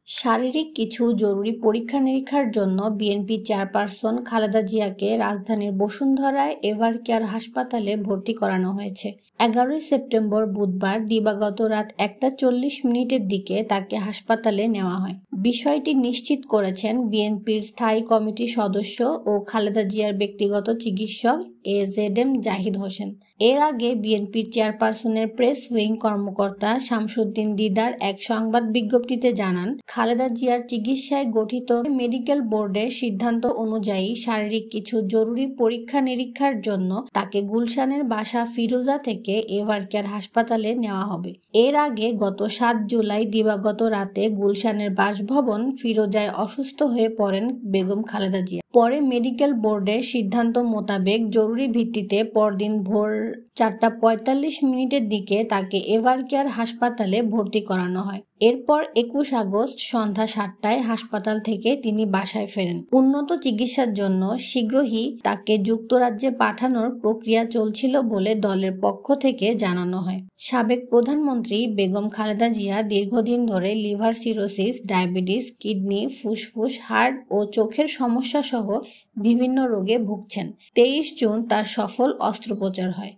শারীরিক কিছু জরুরি পরীক্ষা-নিরীক্ষার জন্য বিএনপি চেয়ারপারসন খালেদা জিয়াকে রাজধানীর বসুন্ধরায় এভারকেয়ার হাসপাতালে ভর্তি করানো হয়েছে। 11 সেপ্টেম্বর বুধবার দিবাগত রাত 1:40 দিকে তাকে হাসপাতালে নেওয়া হয়। বিষয়টি নিশ্চিত করেছেন বিএনপির স্থায়ী কমিটির সদস্য ও খালেদা জিয়ার ব্যক্তিগত চিকিৎসক এজেডএম জাহিদ হোসেন। এর আগে বিএনপির চেয়ারপারসনের প্রেস উইং কর্মকর্তা শামসুদ্দিন দিদার এক সংবাদ বিজ্ঞপ্তিতে জানান, খালেদা জিয়ার চিকিৎসায় গঠিত মেডিকেল বোর্ডের সিদ্ধান্ত অনুযায়ী শারীরিক কিছু জরুরি পরীক্ষা-নিরীক্ষার জন্য তাকে গুলশানের বাসা ফিরোজা থেকে এভারকেয়ার হাসপাতালে নেওয়া হবে। এর আগে গত 7 জুলাই দিবাগত রাতে গুলশানের বাসভবন ফিরোজায় অসুস্থ হয়ে পড়েন বেগম খালেদা জিয়া। পরে মেডিকেল বোর্ডের সিদ্ধান্ত মোতাবেক জরুরি ভিত্তিতে পরদিন ভোর 4:45 দিকে তাকে এভারকেয়ার হাসপাতালে ভর্তি করানো হয়। এরপর 21 আগস্ট সন্ধ্যা 7টায় হাসপাতাল থেকে তিনি বাসায় ফেরেন। উন্নত চিকিৎসার জন্য শীঘ্রই তাকে যুক্তরাজ্যে পাঠানোর প্রক্রিয়া চলছিল বলে দলের পক্ষ থেকে জানানো হয়। সাবেক প্রধানমন্ত্রী বেগম খালেদা জিয়া দীর্ঘদিন ধরে লিভার সিরোসিস, ডায়াবেটিস, কিডনি, ফুসফুস, হার্ট ও চোখের সমস্যা সহ বিভিন্ন রোগে ভুগছেন। 23 জুন তার সফল অস্ত্রোপচার হয়।